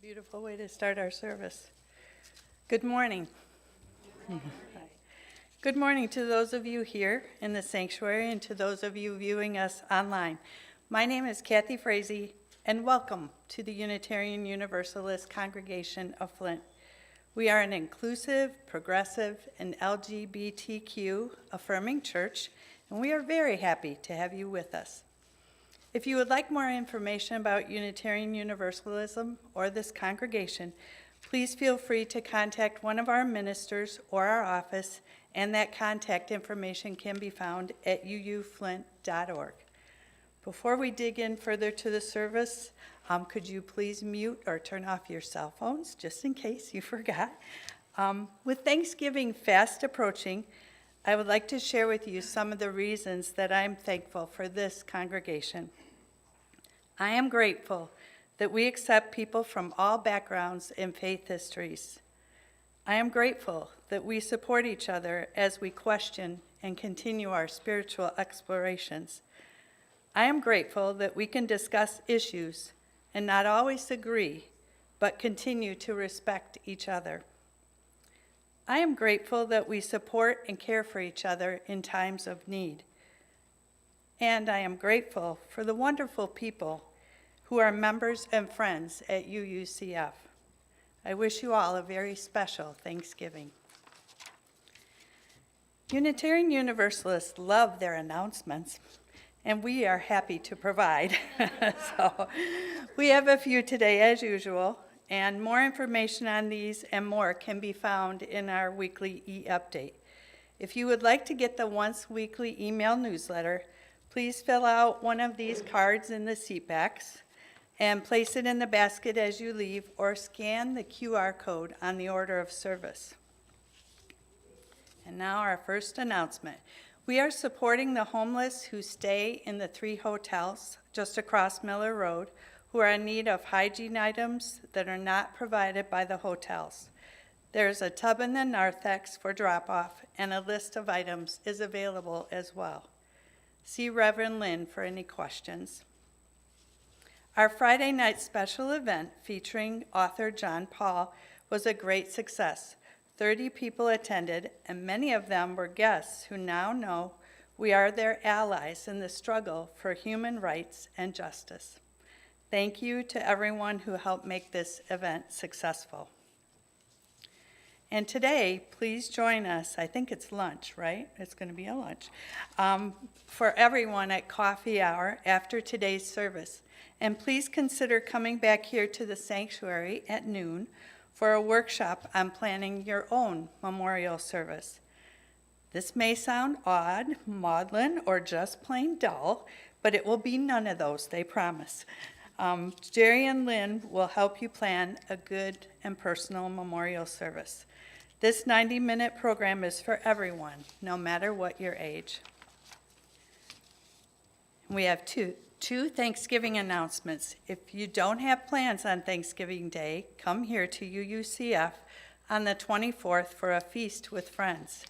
Beautiful way to start our service. Good morning. Hi. Good morning to those of you here in the sanctuary and to those of you viewing us online. My name is Kathy Frazee, and welcome to the Unitarian Universalist congregation of Flint. We are an inclusive, progressive, and LGBTQ affirming church, and we are very happy to have you with us. If you would like more information about Unitarian Universalism or this congregation, please feel free to contact one of our ministers or our office, and that contact information can be found at uuflint.org. Before we dig in further to the service, could you please mute or turn off your cell phones, just in case you forgot? With Thanksgiving fast approaching, I would like to share with you some of the reasons that I'm thankful for this congregation. I am grateful that we accept people from all backgrounds and faith histories. I am grateful that we support each other as we question and continue our spiritual explorations. I am grateful that we can discuss issues and not always agree, but continue to respect each other. I am grateful that we support and care for each other in times of need. And I am grateful for the wonderful people who are members and friends at UUCF. I wish you all a very special Thanksgiving. Unitarian Universalists love their announcements, and we are happy to provide. So we have a few today as usual, and more information on these and more can be found in our weekly e-update. If you would like to get the once weekly email newsletter, please fill out one of these cards in the seat backs and place it in the basket as you leave, or scan the QR code on the order of service. And now our first announcement. We are supporting the homeless who stay in the 3 hotels just across Miller Road, who are in need of hygiene items that are not provided by the hotels. There's a tub in the narthex for drop-off, and a list of items is available as well. See Reverend Lynn for any questions. Our Friday night special event featuring author John Paul was a great success. 30 people attended, and many of them were guests who now know we are their allies in the struggle for human rights and justice. Thank you to everyone who helped make this event successful. And today, please join us. I think it's lunch, right? It's going to be a lunch for everyone at coffee hour after today's service. And please consider coming back here to the sanctuary at noon for a workshop on planning your own memorial service. This may sound odd, maudlin, or just plain dull, but it will be none of those, they promise. Jerry and Lynn will help you plan a good and personal memorial service. This 90-minute program is for everyone, no matter what your age. We have two Thanksgiving announcements. If you don't have plans on Thanksgiving Day, come here to UUCF on the 24th for a feast with friends.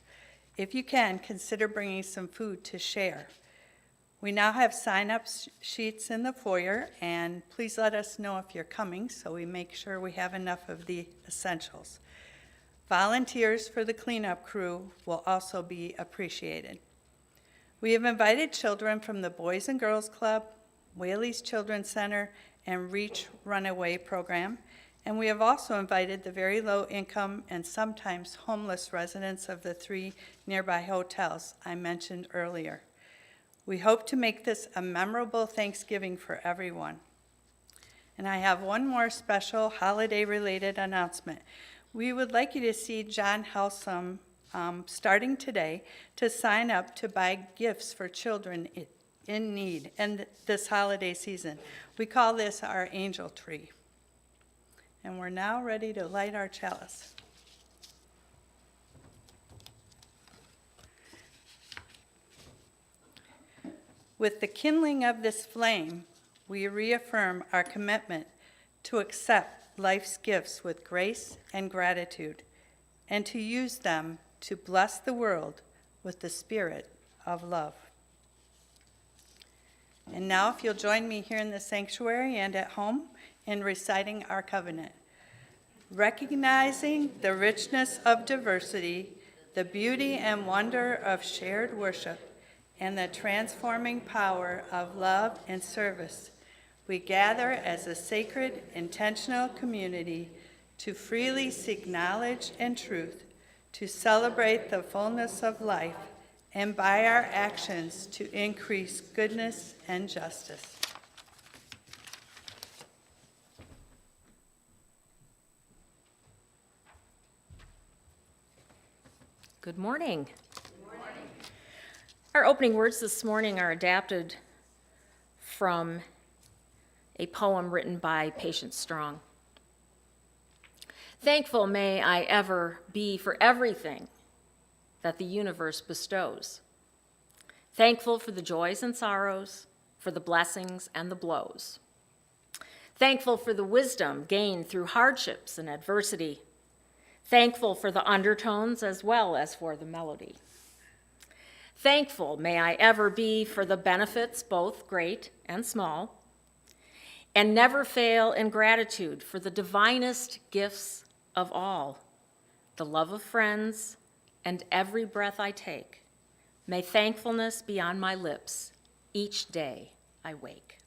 If you can, consider bringing some food to share. We now have sign-up sheets in the foyer, and please let us know if you're coming so we make sure we have enough of the essentials. Volunteers for the cleanup crew will also be appreciated. We have invited children from the Boys and Girls Club, Whaley's Children's Center, and Reach Runaway program, and we have also invited the very low income and sometimes homeless residents of the 3 nearby hotels I mentioned earlier. We hope to make this a memorable Thanksgiving for everyone. And I have one more special holiday-related announcement. We would like you to see John Helsum starting today to sign up to buy gifts for children in need and this holiday season. We call this our angel tree. And we're now ready to light our chalice. With the kindling of this flame, we reaffirm our commitment to accept life's gifts with grace and gratitude, and to use them to bless the world with the spirit of love. And now, if you'll join me here in the sanctuary and at home in reciting our covenant. recognizing the richness of diversity, the beauty and wonder of shared worship, and the transforming power of love and service, we gather as a sacred, intentional community to freely seek knowledge and truth, to celebrate the fullness of life, and by our actions to increase goodness and justice. Good morning. Good morning. Our opening words this morning are adapted from a poem written by Patience Strong. Thankful may I ever be for everything that the universe bestows. Thankful for the joys and sorrows, for the blessings and the blows. Thankful for the wisdom gained through hardships and adversity. Thankful for the undertones as well as for the melody. Thankful may I ever be for the benefits, both great and small, and never fail in gratitude for the divinest gifts of all, the love of friends and every breath I take. May thankfulness be on my lips each day I wake.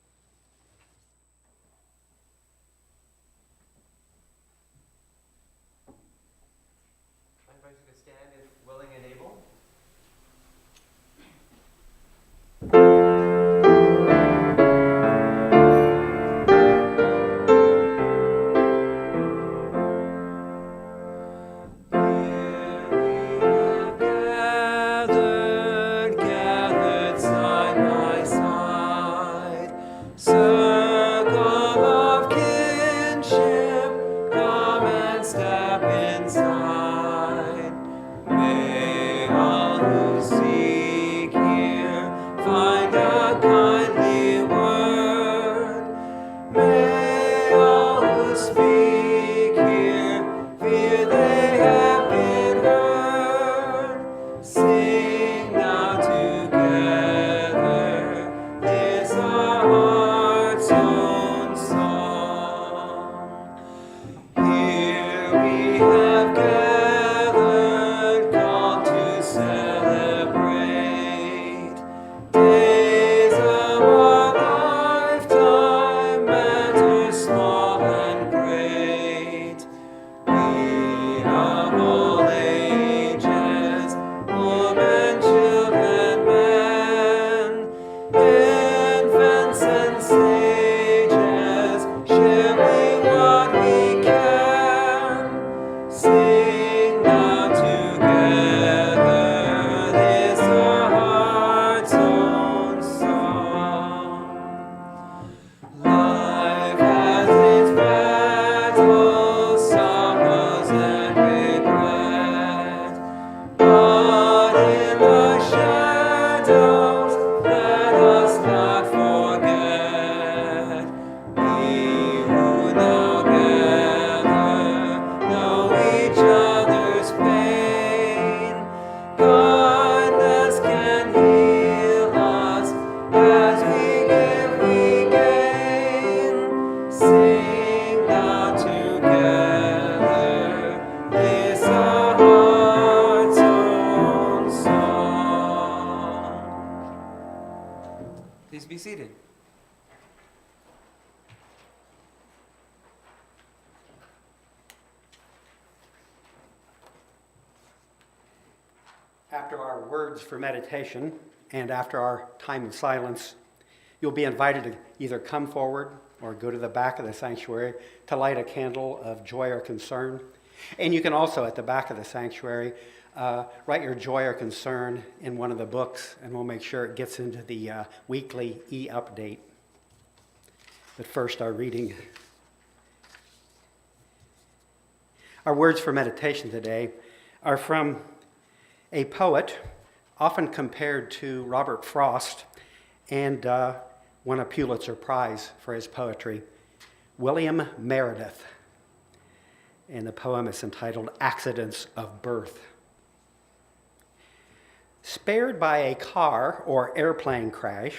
After our words for meditation and after our time of silence, you'll be invited to either come forward or go to the back of the sanctuary to light a candle of joy or concern. And you can also, at the back of the sanctuary, write your joy or concern in one of the books, and we'll make sure it gets into the weekly e-update. But first, our reading. Our words for meditation today are from a poet often compared to Robert Frost and won a Pulitzer Prize for his poetry, William Meredith. And the poem is entitled Accidents of Birth. Spared by a car or airplane crash,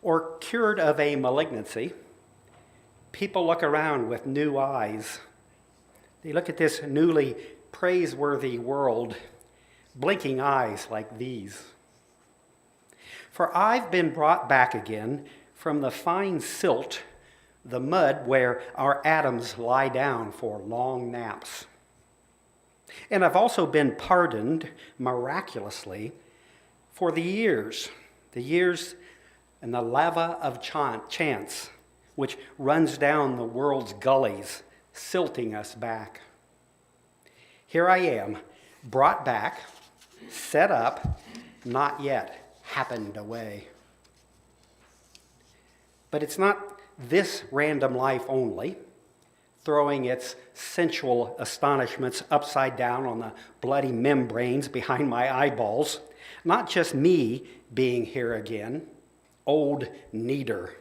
or cured of a malignancy, people look around with new eyes. They look at this newly praiseworthy world, blinking eyes like these. For I've been brought back again from the fine silt, the mud where our atoms lie down for long naps. And I've also been pardoned miraculously for the years and the lava of chance, which runs down the world's gullies, silting us back. Here I am, brought back, set up, not yet happened away. But it's not this random life only, throwing its sensual astonishments upside down on the bloody membranes behind my eyeballs. Not just me being here again, old needer,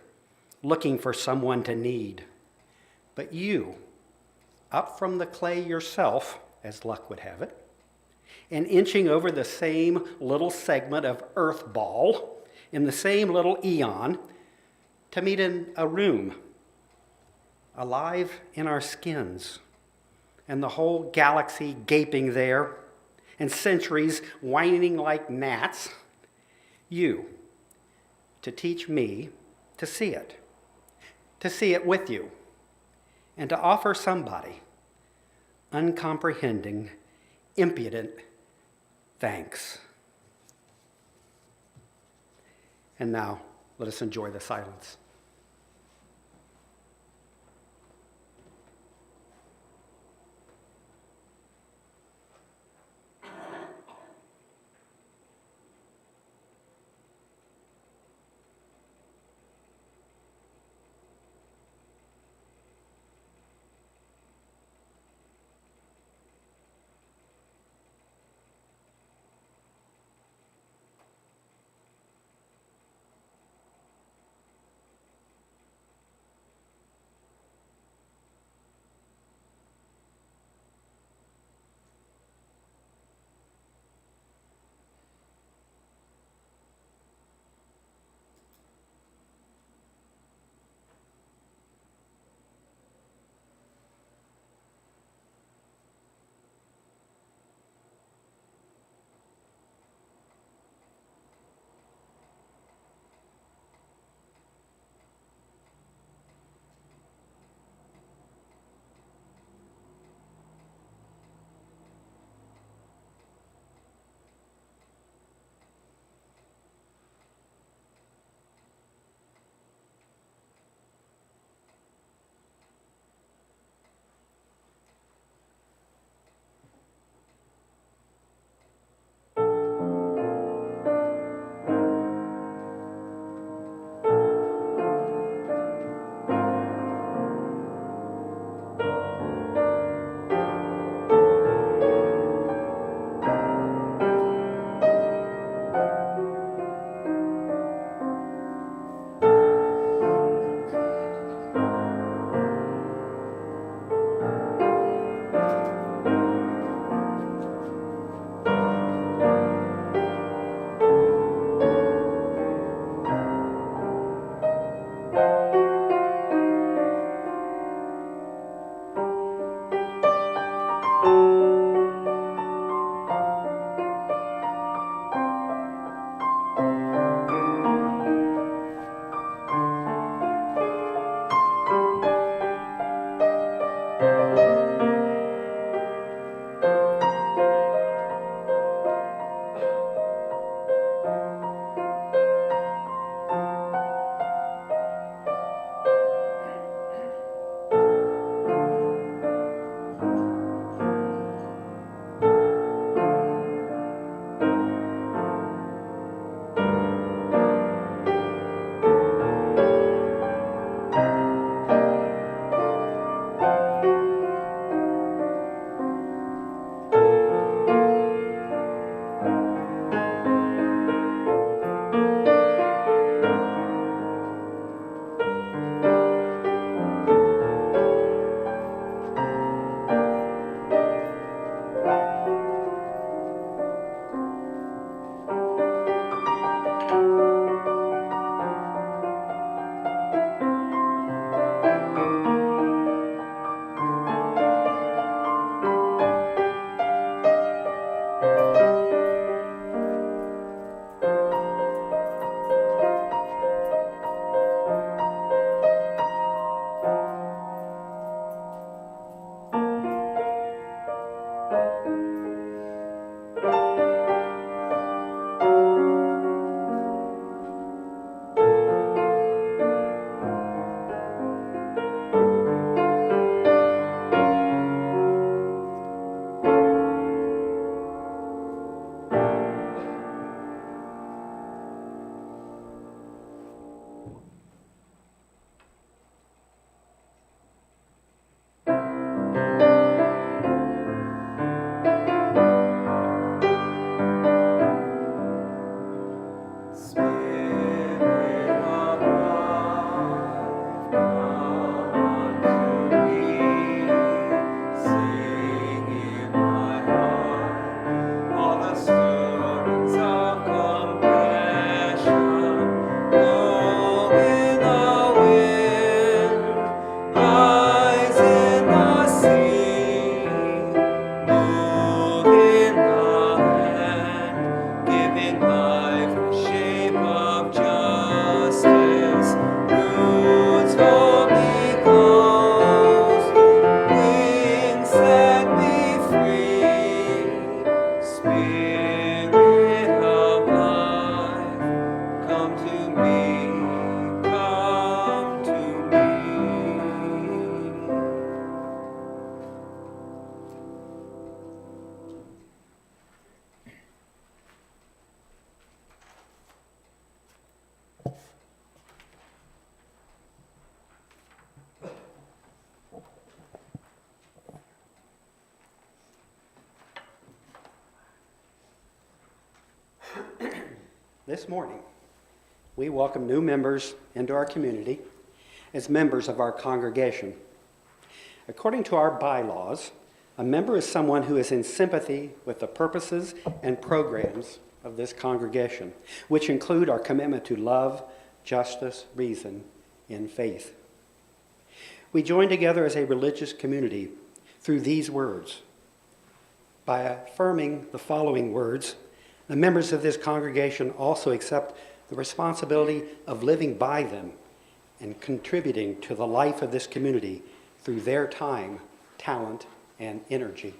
looking for someone to need, but you, up from the clay yourself, as luck would have it, and inching over the same little segment of earth ball in the same little eon to meet in a room, alive in our skins, and the whole galaxy gaping there, and centuries whining like gnats, you, to teach me to see it with you, and to offer somebody uncomprehending, impudent thanks. And now, let us enjoy the silence. this morning, we welcome new members into our community as members of our congregation. According to our bylaws, a member is someone who is in sympathy with the purposes and programs of this congregation, which include our commitment to love, justice, reason, and faith. We join together as a religious community through these words. By affirming the following words, the members of this congregation also accept the responsibility of living by them and contributing to the life of this community through their time, talent, and energy.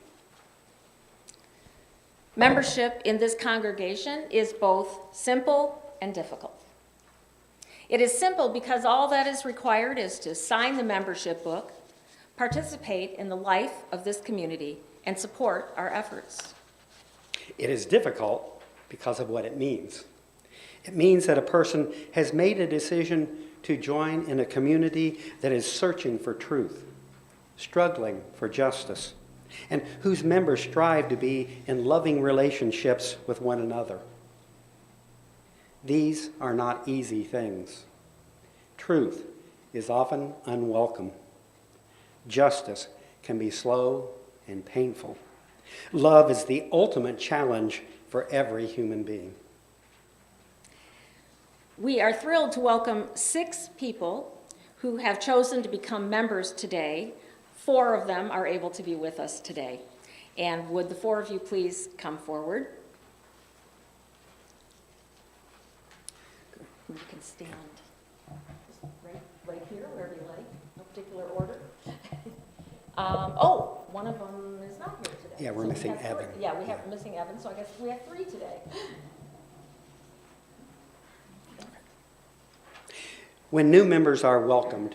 Membership in this congregation is both simple and difficult. It is simple because all that is required is to sign the membership book, participate in the life of this community, and support our efforts. It is difficult because of what it means. It means that a person has made a decision to join in a community that is searching for truth, struggling for justice, and whose members strive to be in loving relationships with one another. These are not easy things. Truth is often unwelcome. Justice can be slow and painful. Love is the ultimate challenge for every human being. We are thrilled to welcome 6 people who have chosen to become members today. 4 of them are able to be with us today. And would the 4 of you please come forward? You can stand right here, wherever you like, no particular order. One of them is not here today. Yeah, we're So we missing have 3. Evan. Yeah, we have missing Evan, so I guess we have 3 today. When new members are welcomed,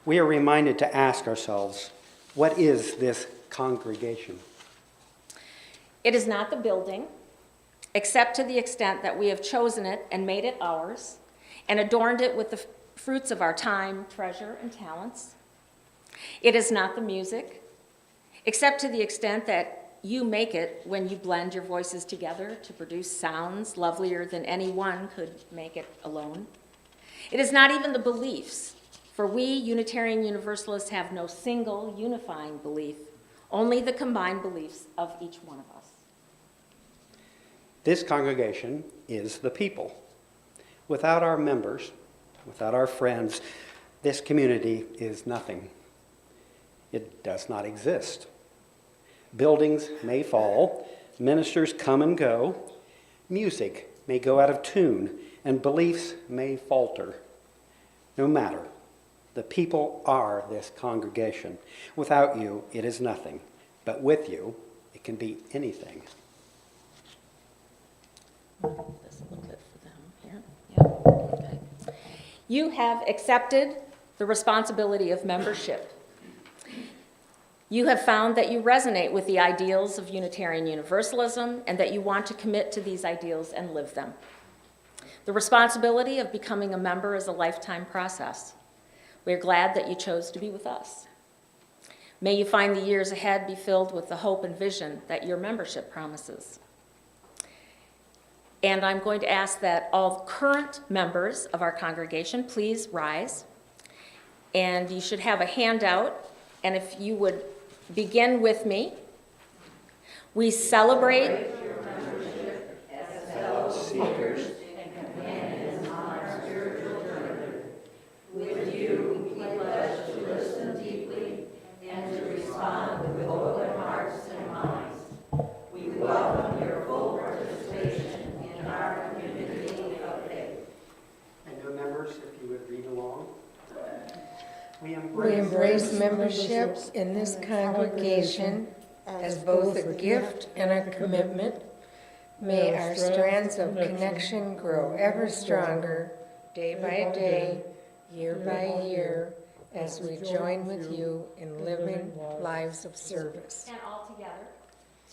we are reminded to ask ourselves, what is this congregation? It is not the building, except to the extent that we have chosen it and made it ours and adorned it with the fruits of our time, treasure, and talents. It is not the music, except to the extent that you make it when you blend your voices together to produce sounds lovelier than any one could make it alone. It is not even the beliefs, for we Unitarian Universalists have no single unifying belief, only the combined beliefs of each one of us. This congregation is the people. Without our members, without our friends, this community is nothing. It does not exist. Buildings may fall, ministers come and go, music may go out of tune, and beliefs may falter. No matter, the people are this congregation. Without you, it is nothing, but with you, it can be anything. This a little bit for them here. Yeah. Okay. You have accepted the responsibility of membership. You have found that you resonate with the ideals of Unitarian Universalism and that you want to commit to these ideals and live them. The responsibility of becoming a member is a lifetime process. We are glad that you chose to be with us. May you find the years ahead be filled with the hope and vision that your membership promises. And I'm going to ask that all current members of our congregation please rise. And you should have a handout. And if you would begin with me. We celebrate your membership as fellow seekers and companions on our spiritual journey. With you, we pledge to listen deeply and to respond with open hearts and minds. We welcome your full participation in our community of faith. And new members, if you would read along. We embrace membership in this congregation as both a gift and a commitment. May our strands of connection grow ever stronger, day by day, year by year, as we join with you in living lives of service. and all together.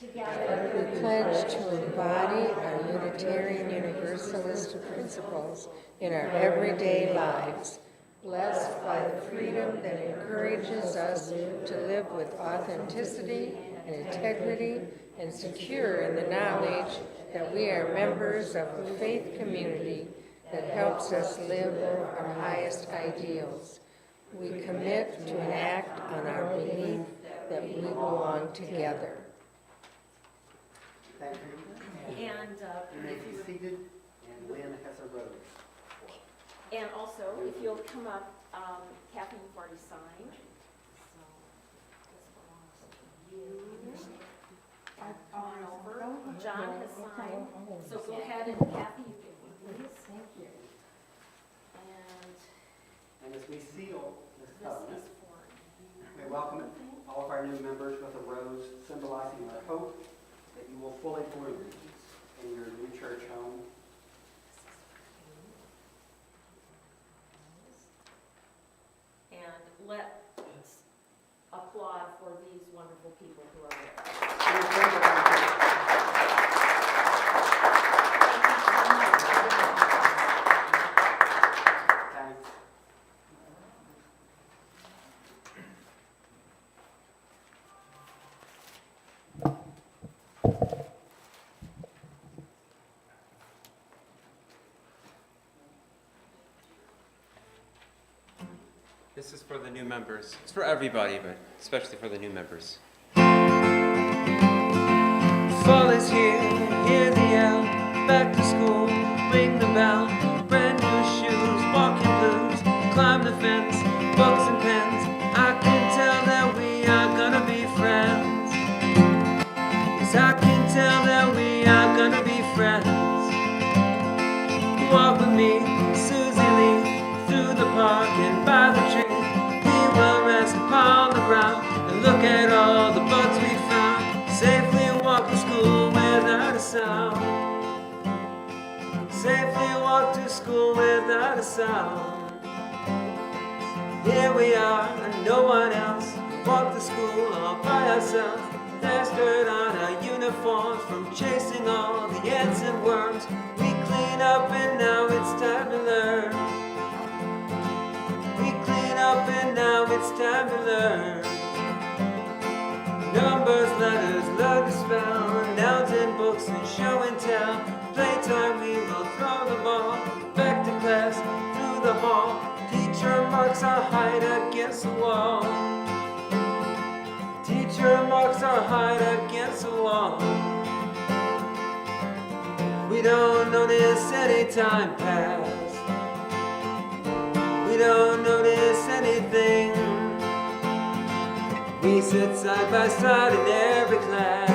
We pledge to embody our Unitarian Universalist principles in our everyday lives, blessed by the freedom that encourages us to live with authenticity and integrity and secure in the knowledge that we are members of a faith community that helps us live our highest ideals. We commit to enact on our belief that we belong together. Thank you. And You may be seated, and Lynn has a rose. And also, if you'll come up, Kathy, you've already signed. So this belongs to you. And on over. John has signed. So go ahead and Kathy, you can please. Thank you. And And as we seal this this covenant, is for you. we welcome all of our new members with a rose symbolizing our hope that you will fully bloom in your new church home. And let's applaud for these wonderful people who are with us. Thanks. This is for the new members. It's for everybody, but especially for the new members. Fall is here, hear the yell, back to school, ring the bell, brand new shoes, walking blues, climb the fence, books and pens. I can tell that we are gonna be friends. Yes, I can tell that we are gonna be friends. Walk with me, Susie Lee, through the park and by the tree. We will rest upon the ground and look at all the bugs we found. Safely walk to school without a sound. Safely walk to school without a sound. Here we are and no one else. Walk to school all by ourselves. There's dirt on our uniforms from chasing all the ants and worms. We clean up and now it's time to learn. We clean up and now it's time to learn. Numbers, letters, learn to spell, nouns and books and show and tell. Playtime we will throw the ball back to class through the hall. Teacher marks our height against the wall. Teacher marks our height against the wall. We don't notice any time pass. We don't notice anything. We sit side by side in every class.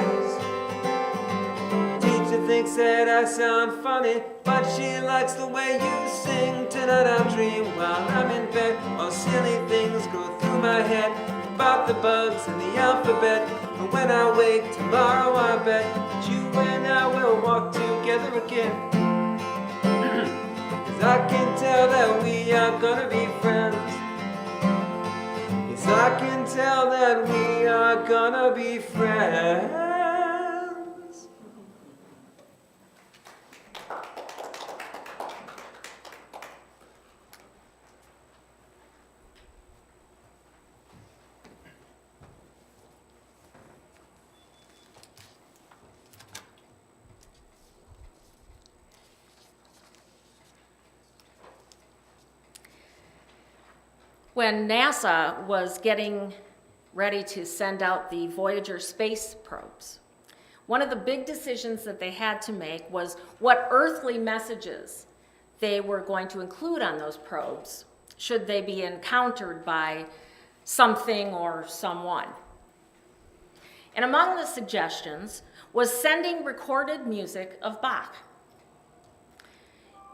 Teacher thinks that I sound funny, but she likes the way you sing. Tonight I'll dream while I'm in bed. All silly things go through my head about the bugs and the alphabet. And when I wake tomorrow I bet that you and I will walk together again. 'Cause I can tell that we are gonna be friends. Yes, I can tell that we are gonna be friends. When NASA was getting ready to send out the Voyager space probes, one of the big decisions that they had to make was what earthly messages they were going to include on those probes should they be encountered by something or someone. And among the suggestions was sending recorded music of Bach.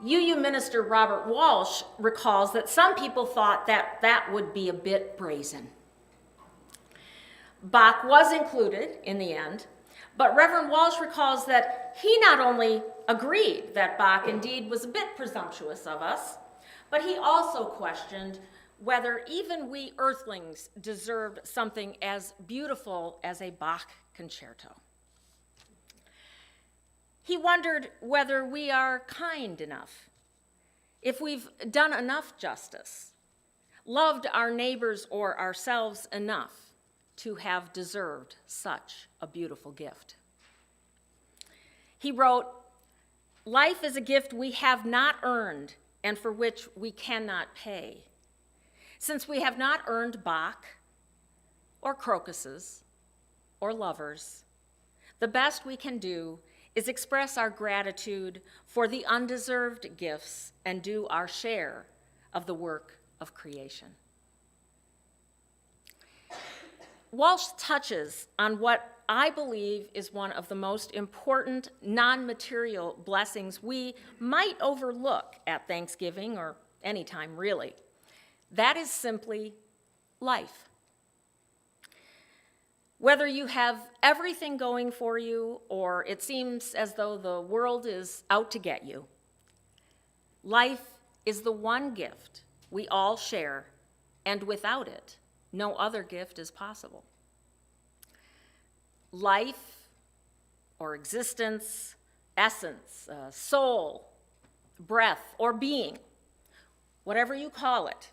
UU minister Robert Walsh recalls that some people thought that that would be a bit brazen. Bach was included in the end, but Reverend Walsh recalls that he not only agreed that Bach indeed was a bit presumptuous of us, but he also questioned whether even we earthlings deserved something as beautiful as a Bach concerto. He wondered whether we are kind enough, if we've done enough justice, loved our neighbors or ourselves enough to have deserved such a beautiful gift. He wrote, "Life is a gift we have not earned and for which we cannot pay. Since we have not earned Bach or crocuses or lovers, the best we can do is express our gratitude for the undeserved gifts and do our share of the work of creation." Walsh touches on what I believe is one of the most important non-material blessings we might overlook at Thanksgiving or any time really. That is simply life. Whether you have everything going for you or it seems as though the world is out to get you, life is the one gift we all share, and without it, no other gift is possible. Life or existence, essence, soul, breath, or being, whatever you call it,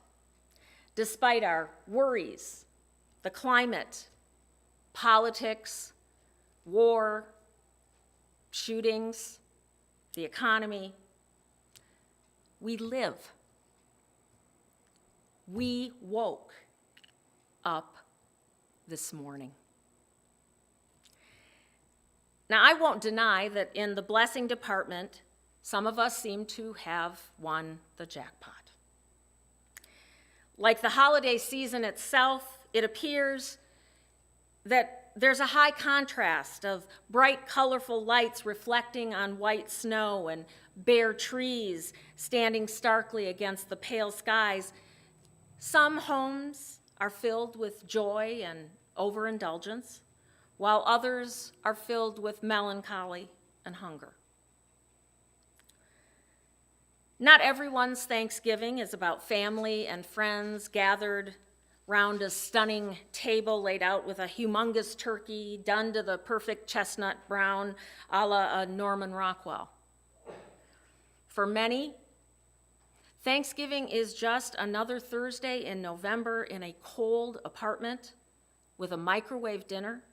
despite our worries, the climate, politics, war, shootings, the economy, we live. We woke up this morning. Now, I won't deny that in the blessing department, some of us seem to have won the jackpot. Like the holiday season itself, it appears that there's a high contrast of bright, colorful lights reflecting on white snow and bare trees standing starkly against the pale skies. Some homes are filled with joy and overindulgence, while others are filled with melancholy and hunger. Not everyone's Thanksgiving is about family and friends gathered round a stunning table laid out with a humongous turkey done to the perfect chestnut brown a la Norman Rockwell. For many, Thanksgiving is just another Thursday in November in a cold apartment with a microwave dinner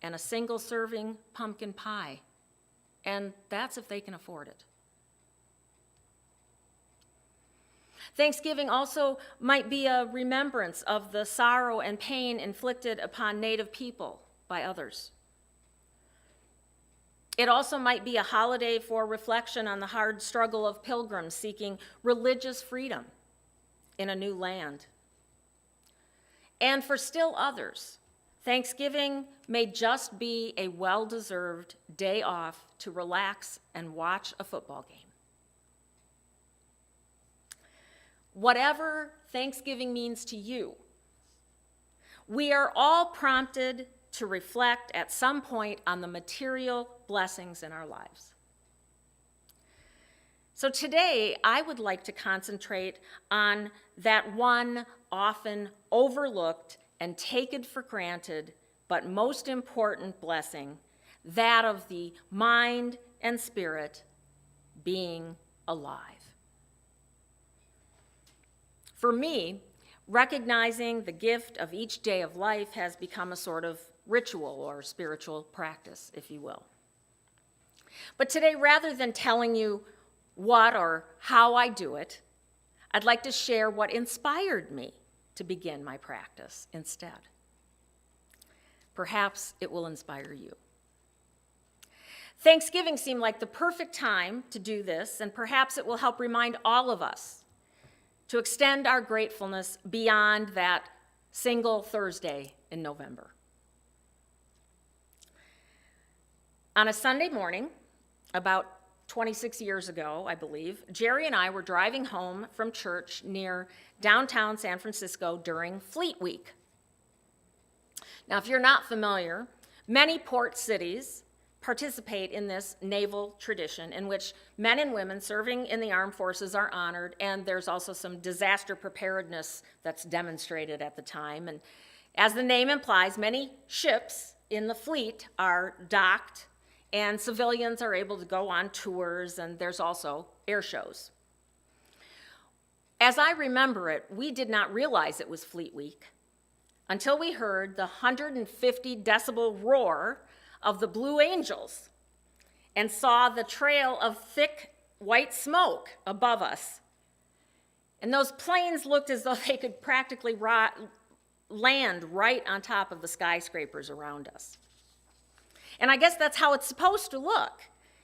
and a single-serving pumpkin pie, and that's if they can afford it. Thanksgiving also might be a remembrance of the sorrow and pain inflicted upon Native people by others. It also might be a holiday for reflection on the hard struggle of pilgrims seeking religious freedom in a new land. And for still others, Thanksgiving may just be a well-deserved day off to relax and watch a football game. Whatever Thanksgiving means to you, we are all prompted to reflect at some point on the material blessings in our lives. So today, I would like to concentrate on that one often overlooked and taken for granted, but most important blessing, that of the mind and spirit being alive. For me, recognizing the gift of each day of life has become a sort of ritual or spiritual practice, if you will. But today, rather than telling you what or how I do it, I'd like to share what inspired me to begin my practice instead. Perhaps it will inspire you. Thanksgiving seemed like the perfect time to do this, and perhaps it will help remind all of us to extend our gratefulness beyond that single Thursday in November. On a Sunday morning, about 26 years ago, I believe, Jerry and I were driving home from church near downtown San Francisco during Fleet Week. Now, if you're not familiar, many port cities participate in this naval tradition in which men and women serving in the armed forces are honored, and there's also some disaster preparedness that's demonstrated at the time. And as the name implies, many ships in the fleet are docked, and civilians are able to go on tours, and there's also air shows. As I remember it, we did not realize it was Fleet Week until we heard the 150 decibel roar of the Blue Angels and saw the trail of thick white smoke above us. And those planes looked as though they could practically land right on top of the skyscrapers around us. And I guess that's how it's supposed to look,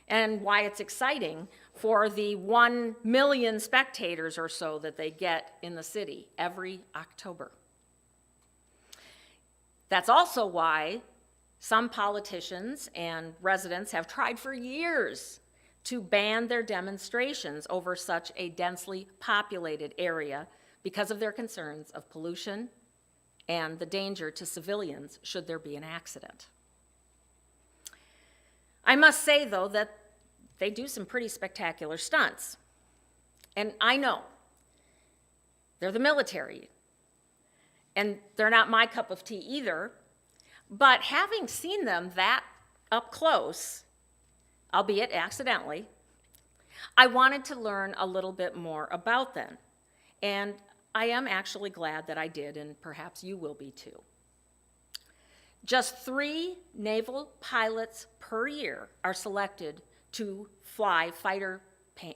and why it's exciting for the 1 million spectators or so that they get in the city every October. That's also why some politicians and residents have tried for years to ban their demonstrations over such a densely populated area because of their concerns of pollution and the danger to civilians should there be an accident. I must say, though, that they do some pretty spectacular stunts. And I know they're the military, and they're not my cup of tea either, but having seen them that up close, albeit accidentally, I wanted to learn a little bit more about them. And I am actually glad that I did, and perhaps you will be too. Just 3 naval pilots per year are selected to fly fighter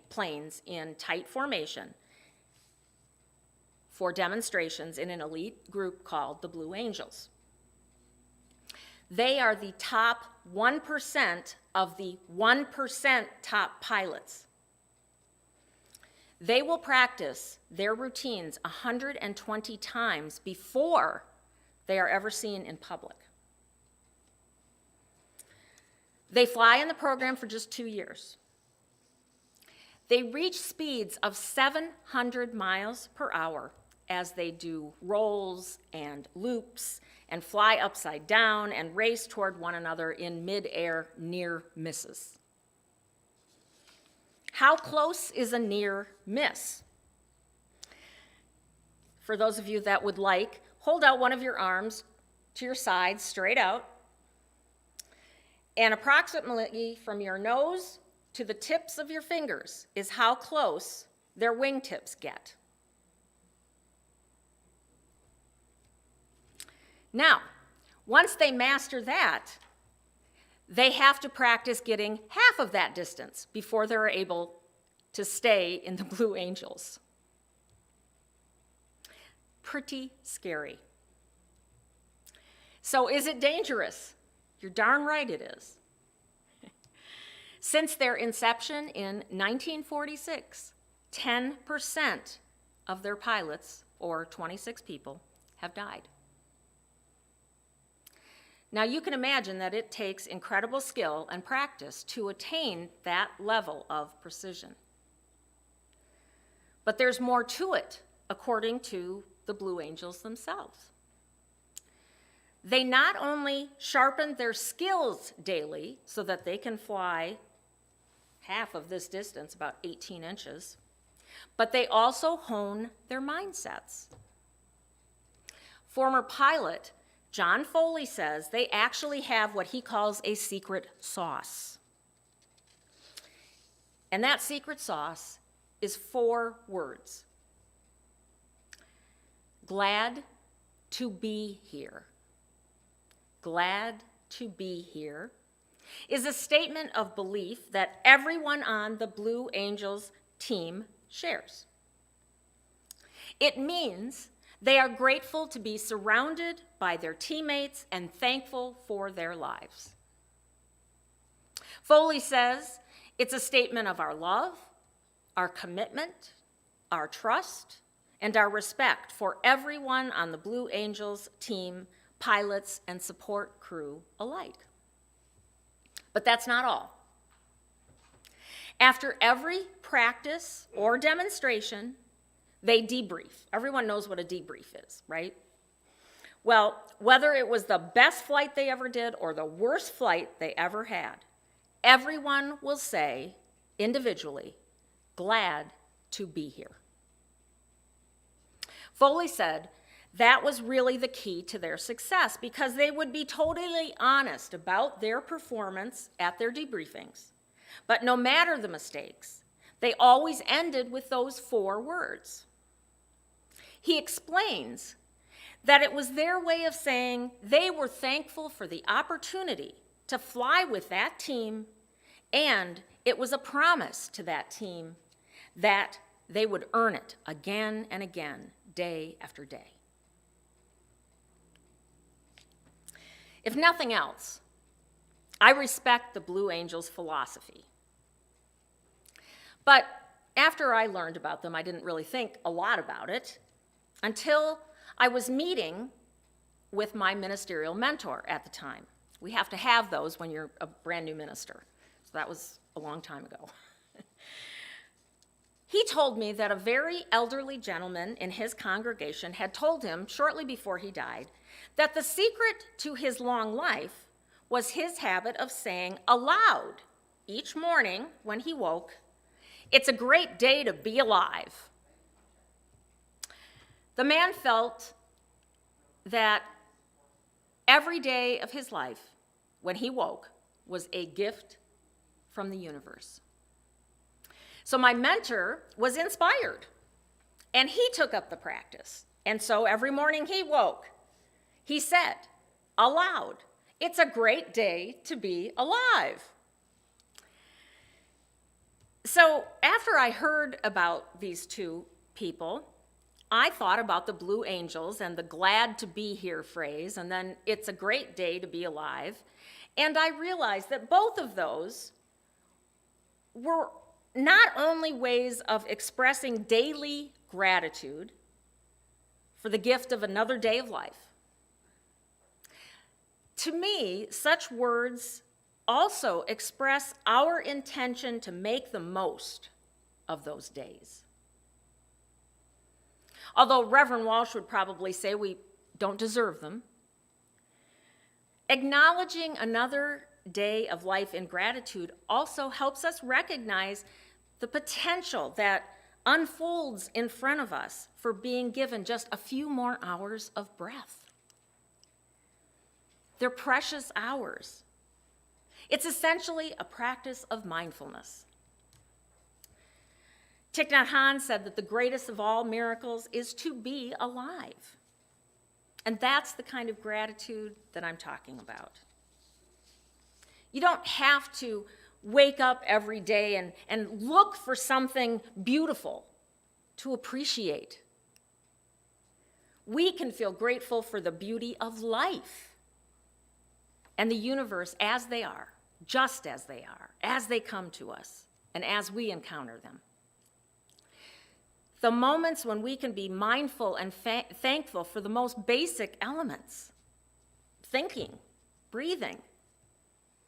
planes in tight formation for demonstrations in an elite group called the Blue Angels. They are the top 1% of the 1% top pilots. They will practice their routines 120 times before they are ever seen in public. They fly in the program for just 2 years. They reach speeds of 700 miles per hour as they do rolls and loops and fly upside down and race toward one another in midair near misses. How close is a near miss? For those of you that would like, hold out one of your arms to your side, straight out, and approximately from your nose to the tips of your fingers is how close their wingtips get. Now, once they master that, they have to practice getting half of that distance before they're able to stay in the Blue Angels. Pretty scary. So is it dangerous? You're darn right it is. Since their inception in 1946, 10% of their pilots, or 26 people, have died. Now you can imagine that it takes incredible skill and practice to attain that level of precision. But there's more to it, according to the Blue Angels themselves. They not only sharpen their skills daily so that they can fly half of this distance, about 18 inches, but they also hone their mindsets. Former pilot John Foley says they actually have what he calls a secret sauce. And that secret sauce is 4 words. Glad to be here. Glad to be here is a statement of belief that everyone on the Blue Angels team shares. It means they are grateful to be surrounded by their teammates and thankful for their lives. Foley says it's a statement of our love, our commitment, our trust, and our respect for everyone on the Blue Angels team, pilots and support crew alike. But that's not all. After every practice or demonstration, they debrief. Everyone knows what a debrief is, right? Well, whether it was the best flight they ever did or the worst flight they ever had, everyone will say individually, glad to be here. Foley said that was really the key to their success because they would be totally honest about their performance at their debriefings. But no matter the mistakes, they always ended with those 4 words. He explains that it was their way of saying they were thankful for the opportunity to fly with that team And it was a promise to that team that they would earn it again and again, day after day. If nothing else, I respect the Blue Angels' philosophy. But after I learned about them, I didn't really think a lot about it until I was meeting with my ministerial mentor at the time. We have to have those when you're a brand new minister. So that was a long time ago. He told me that a very elderly gentleman in his congregation had told him shortly before he died that the secret to his long life was his habit of saying aloud each morning when he woke, "It's a great day to be alive." The man felt that every day of his life when he woke was a gift from the universe. So my mentor was inspired, and he took up the practice. And so every morning he woke, he said aloud, "It's a great day to be alive." So after I heard about these two people, I thought about the Blue Angels and the "glad to be here" phrase, and then "it's a great day to be alive." And I realized that both of those were not only ways of expressing daily gratitude for the gift of another day of life. To me, such words also express our intention to make the most of those days. Although Reverend Walsh would probably say we don't deserve them, acknowledging another day of life in gratitude also helps us recognize the potential that unfolds in front of us for being given just a few more hours of breath. They're precious hours. It's essentially a practice of mindfulness. Thich Nhat Hanh said that the greatest of all miracles is to be alive. And that's the kind of gratitude that I'm talking about. You don't have to wake up every day and look for something beautiful to appreciate. We can feel grateful for the beauty of life and the universe as they are, just as they are, as they come to us, and as we encounter them. The moments when we can be mindful and thankful for the most basic elements: thinking, breathing,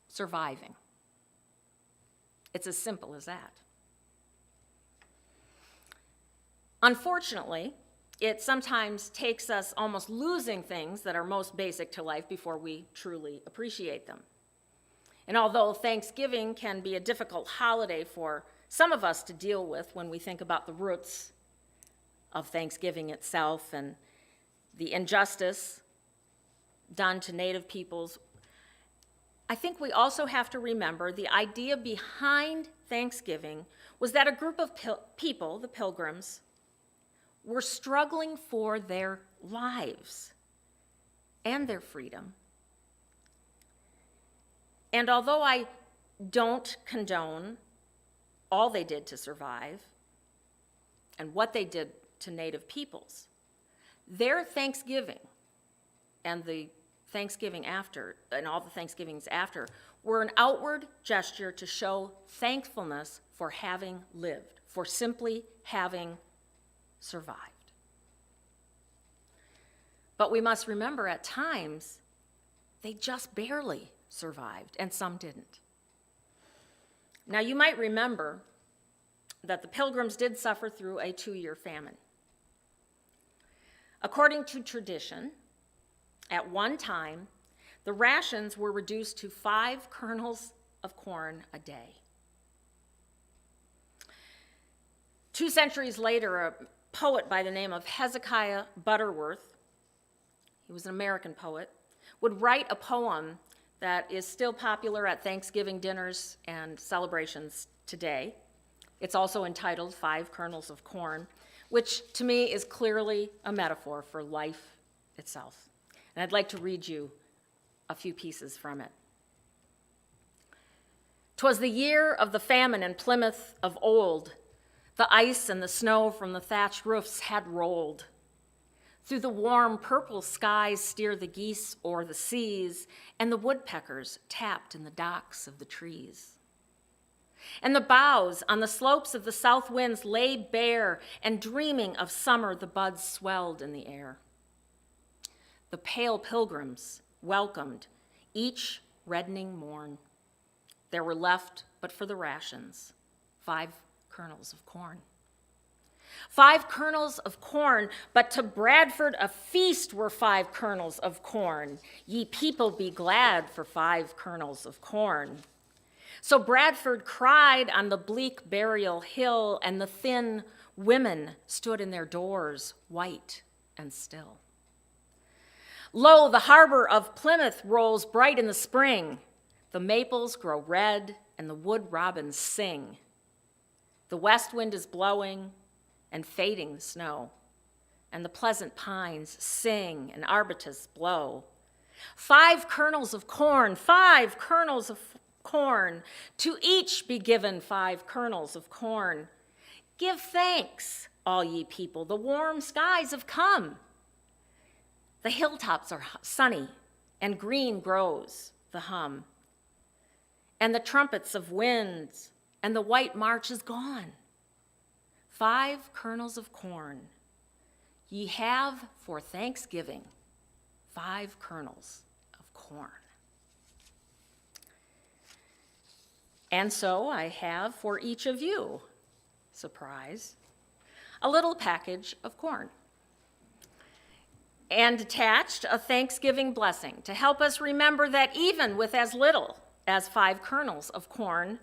surviving. It's as simple as that. Unfortunately, it sometimes takes us almost losing things that are most basic to life before we truly appreciate them. And although Thanksgiving can be a difficult holiday for some of us to deal with when we think about the roots of Thanksgiving itself and the injustice done to Native peoples, I think we also have to remember the idea behind Thanksgiving was that a group of people, the pilgrims, were struggling for their lives and their freedom. And although I don't condone all they did to survive and what they did to Native peoples, their Thanksgiving and the Thanksgiving after, and all the Thanksgivings after, were an outward gesture to show thankfulness for having lived, for simply having survived. But we must remember at times they just barely survived, and some didn't. Now, you might remember that the pilgrims did suffer through a 2-year famine. According to tradition, at one time, the rations were reduced to 5 kernels of corn a day. 2 centuries later, a poet by the name of Hezekiah Butterworth, he was an American poet, would write a poem that is still popular at Thanksgiving dinners and celebrations today. It's also entitled 5 Kernels of Corn, which to me is clearly a metaphor for life itself. And I'd like to read you a few pieces from it. 'Twas the year of the famine in Plymouth of old. The ice and the snow from the thatched roofs had rolled. Through the warm purple skies steer the geese o'er the seas, and the woodpeckers tapped in the docks of the trees. And the boughs on the slopes of the south winds lay bare, and dreaming of summer, the buds swelled in the air. The pale pilgrims welcomed each reddening morn. There were left, but for the rations, 5 kernels of corn. 5 kernels of corn, but to Bradford a feast were 5 kernels of corn. Ye people be glad for 5 kernels of corn. So Bradford cried on the bleak burial hill, and the thin women stood in their doors, white and still. Lo, the harbor of Plymouth rolls bright in the spring. The maples grow red, and the wood robins sing. The west wind is blowing and fading the snow, and the pleasant pines sing and arbutus blow. 5 kernels of corn, 5 kernels of corn, to each be given 5 kernels of corn. Give thanks, all ye people, the warm skies have come. The hilltops are sunny, and green grows the hum. And the trumpets of winds, and the white march is gone. 5 kernels of corn, ye have for Thanksgiving, 5 kernels of corn. And so I have for each of you, surprise, a little package of corn. And attached a Thanksgiving blessing to help us remember that even with as little as 5 kernels of corn,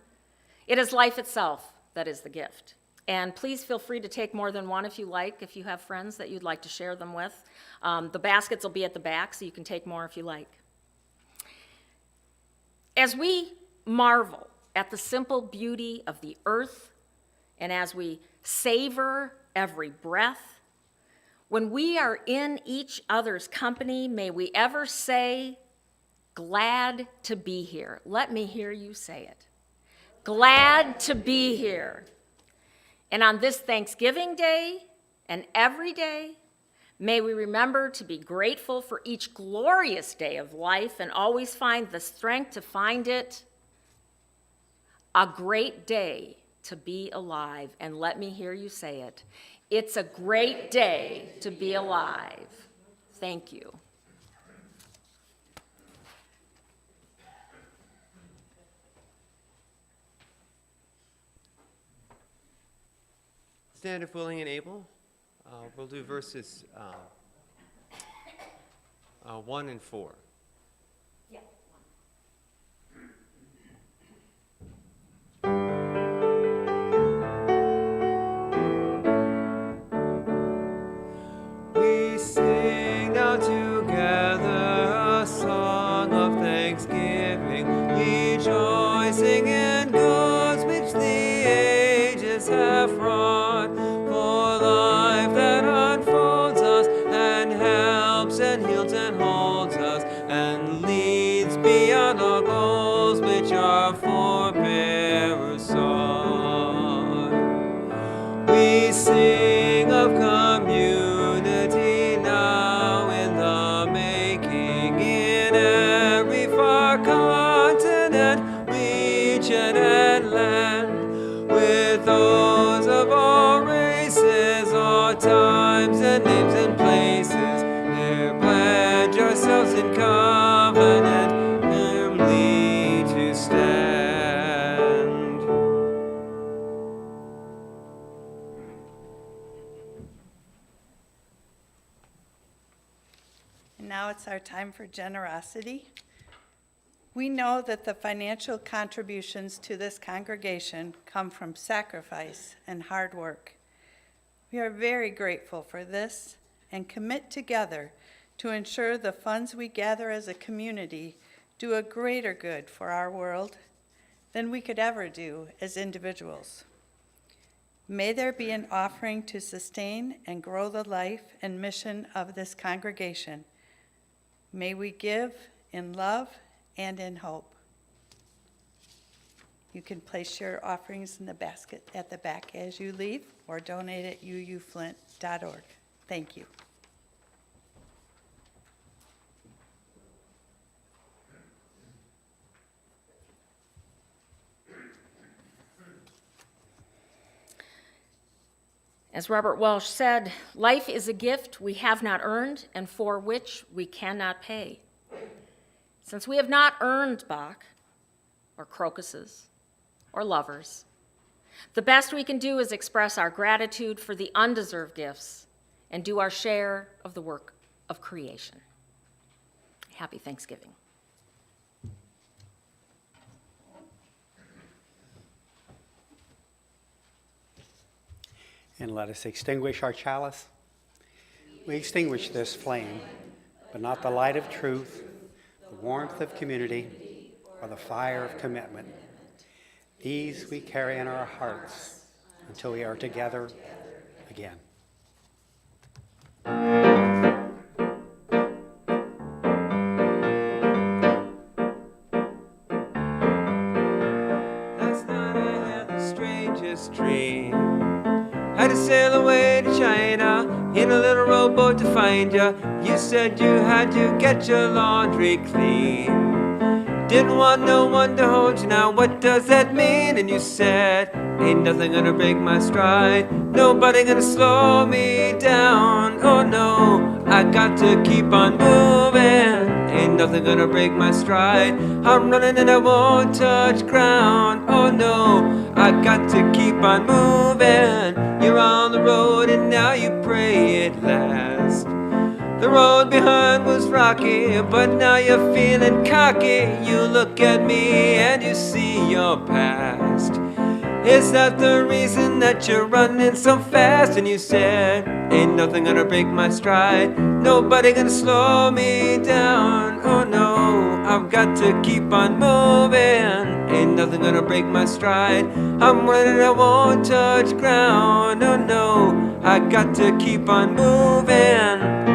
it is life itself that is the gift. And please feel free to take more than one if you like, if you have friends that you'd like to share them with. The baskets will be at the back, so you can take more if you like. As we marvel at the simple beauty of the earth, and as we savor every breath, when we are in each other's company, may we ever say, glad to be here. Let me hear you say it. Glad to be here. And on this Thanksgiving Day and every day, may we remember to be grateful for each glorious day of life and always find the strength to find it a great day to be alive. And let me hear you say it. It's a great day to be alive. Thank you. Stand if willing and able. We'll do verses 1 and 4. Yeah. We sing now together a song of thanksgiving, rejoicing in goods which the ages have wrought. Our goals which our forebears sought. We sing of community now in the making, in every far continent, region, and land, with those of all races, all times and names and places, there pledge ourselves in covenant to stand. And now it's our time for generosity. We know that the financial contributions to this congregation come from sacrifice and hard work. We are very grateful for this and commit together to ensure the funds we gather as a community do a greater good for our world than we could ever do as individuals. May there be an offering to sustain and grow the life and mission of this congregation. May we give in love and in hope. You can place your offerings in the basket at the back as you leave, or donate at uuflint.org. Thank you. As Robert Welsh said, life is a gift we have not earned and for which we cannot pay. Since we have not earned Bach or crocuses or lovers, the best we can do is express our gratitude for the undeserved gifts and do our share of the work of creation. Happy Thanksgiving. And let us extinguish our chalice. We extinguish this flame, but not the light of truth, the warmth of community, or the fire of commitment. These we carry in our hearts until we are together again. Last night I had the strangest dream. Had to sail away to China in a little rowboat to find you. You said you had to get your laundry clean. Didn't want no one to hold you. Now what does that mean? And you said, ain't nothing gonna break my stride. Nobody gonna slow me down. Oh no, I got to keep on moving. Ain't nothing gonna break my stride. I'm running and I won't touch ground. Oh no, I got to keep on moving. You're on the road and now you pray it lasts. The road behind was rocky, but now you're feeling cocky. You look at me and you see your past. Is that the reason that you're running so fast? And you said, ain't nothing gonna break my stride. Nobody gonna slow me down. Oh no, I've got to keep on moving. Ain't nothing gonna break my stride. I'm running, I won't touch ground. Oh no, I got to keep on moving.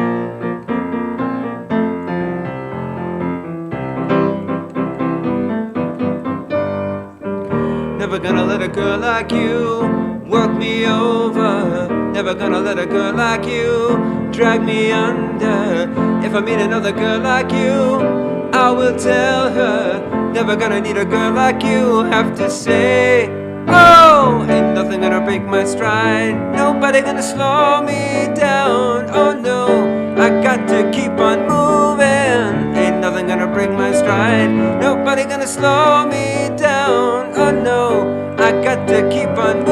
Never gonna let a girl like you work me over. Never gonna let a girl like you drag me under. If I meet another girl like you, I will tell her. Never gonna need a girl like you. Have to say, oh, ain't nothing gonna break my stride. Nobody gonna slow me down. Oh no, I got to keep on moving. Ain't nothing gonna break my stride. Nobody gonna slow me down. Oh no, I got to keep on